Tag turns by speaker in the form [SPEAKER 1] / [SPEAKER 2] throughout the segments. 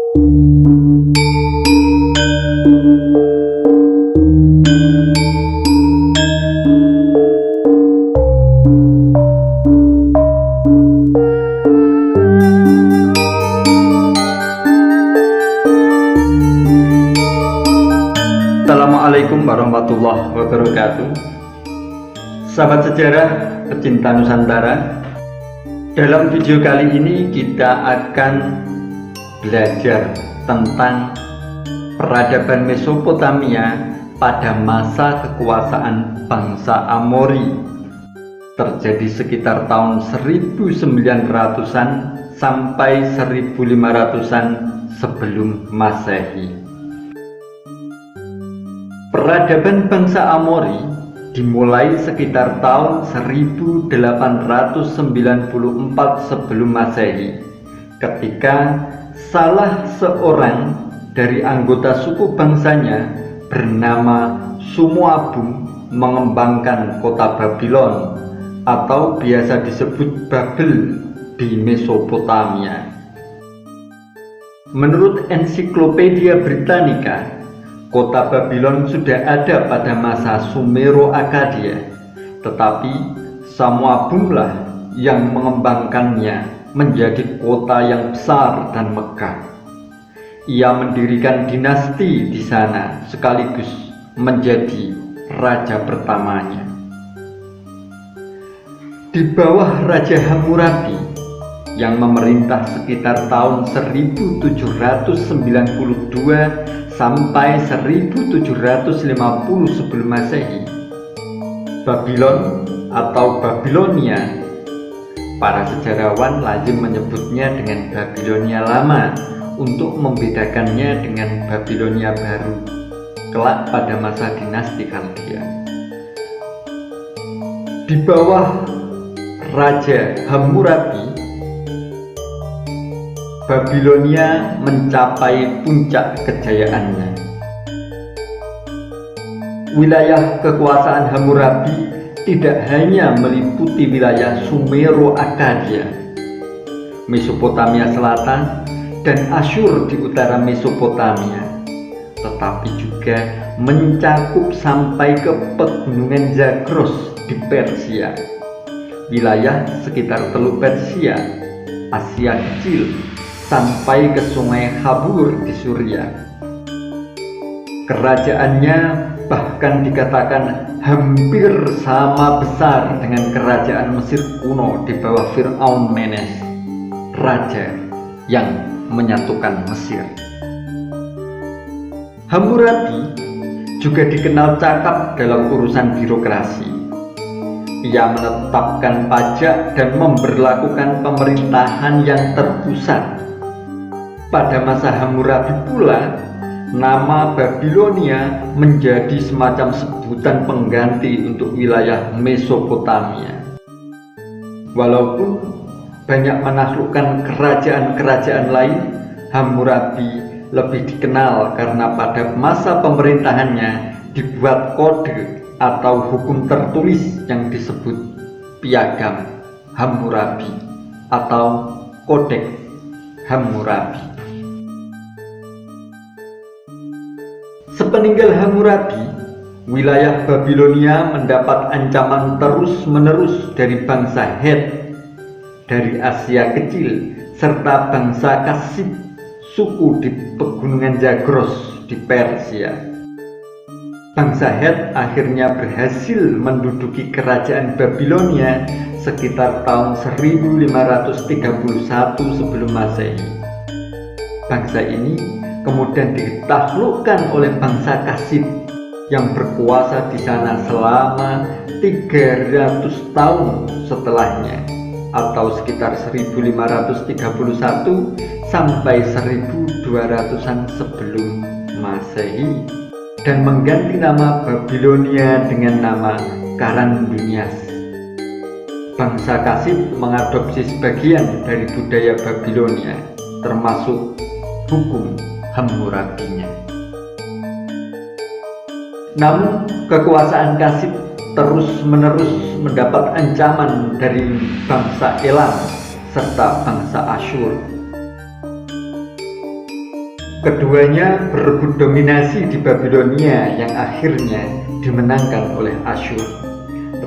[SPEAKER 1] Assalamualaikum warahmatullahi wabarakatuh. Sahabat sejarah pecinta Nusantara, dalam video kali ini kita akan belajar tentang peradaban Mesopotamia pada masa kekuasaan bangsa Amori, terjadi sekitar tahun 1900-an sampai 1500-an sebelum Masehi. Peradaban bangsa Amori dimulai sekitar tahun 1894 sebelum Masehi, ketika salah seorang dari anggota suku bangsanya bernama Sumuabum mengembangkan kota Babylon atau biasa disebut Babel di Mesopotamia. Menurut Ensiklopedia Britannica, kota Babylon sudah ada pada masa Sumero-Akkadia, tetapi Sumuabumlah yang mengembangkannya menjadi kota yang besar dan megah. Ia mendirikan dinasti di sana sekaligus menjadi raja pertamanya. Di bawah Raja Hammurabi yang memerintah sekitar tahun 1792 sampai 1750 sebelum Masehi, Babylon atau Babilonia, para sejarawan lazim menyebutnya dengan Babilonia Lama untuk membedakannya dengan Babilonia baru kelak pada masa dinasti Kaldea. Di bawah Raja Hammurabi, Babilonia mencapai puncak kejayaannya. Wilayah kekuasaan Hammurabi tidak hanya meliputi wilayah Sumero-Akkadia, Mesopotamia Selatan, dan Asyur di utara Mesopotamia, tetapi juga mencakup sampai ke pegunungan Zagros di Persia, wilayah sekitar Teluk Persia, Asia Kecil, sampai ke Sungai Habur di Suriah. Kerajaannya bahkan dikatakan hampir sama besar dengan kerajaan Mesir kuno di bawah Fir'aun Menes, raja yang menyatukan Mesir. Hammurabi juga dikenal cakap dalam urusan birokrasi. Ia menetapkan pajak dan memberlakukan pemerintahan yang terpusat. Pada masa Hammurabi pula, nama Babilonia menjadi semacam sebutan pengganti untuk wilayah Mesopotamia. Walaupun banyak menaklukkan kerajaan-kerajaan lain, Hammurabi lebih dikenal karena pada masa pemerintahannya dibuat kode atau hukum tertulis yang disebut Piagam Hammurabi atau Kodeks Hammurabi. Sepeninggal Hammurabi, wilayah Babilonia mendapat ancaman terus-menerus dari bangsa Het dari Asia Kecil serta bangsa Kasyid, suku di pegunungan Zagros di Persia. Bangsa Het akhirnya berhasil menduduki kerajaan Babilonia sekitar tahun 1531 sebelum Masehi. Bangsa ini kemudian ditaklukkan oleh bangsa Kasyid yang berkuasa di sana selama 300 tahun setelahnya, atau sekitar 1531 sampai 1200-an sebelum Masehi, dan mengganti nama Babilonia dengan nama Karandunias. Bangsa Kasyid mengadopsi sebagian dari budaya Babilonia, termasuk hukum Hammurabinya. Namun kekuasaan Kasyid terus-menerus mendapat ancaman dari bangsa Elam serta bangsa Asyur. Keduanya berebut dominasi di Babilonia yang akhirnya dimenangkan oleh Asyur.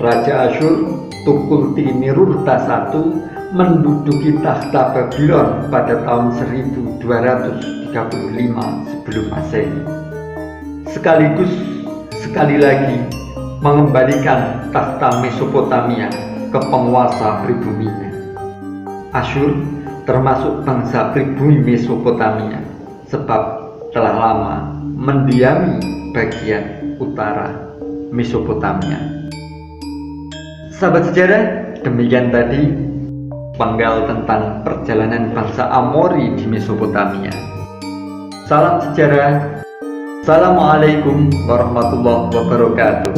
[SPEAKER 1] Raja Asyur, Tukulti-Nirurta I, menduduki takhta Babylon pada tahun 1235 sebelum Masehi. Sekaligus sekali lagi mengembalikan takhta Mesopotamia ke penguasa pribuminya. Asyur termasuk bangsa pribumi Mesopotamia sebab telah lama mendiami bagian utara Mesopotamia. Sahabat sejarah, demikian tadi penggal tentang perjalanan bangsa Amori di Mesopotamia. Salam sejarah. Assalamualaikum warahmatullahi wabarakatuh.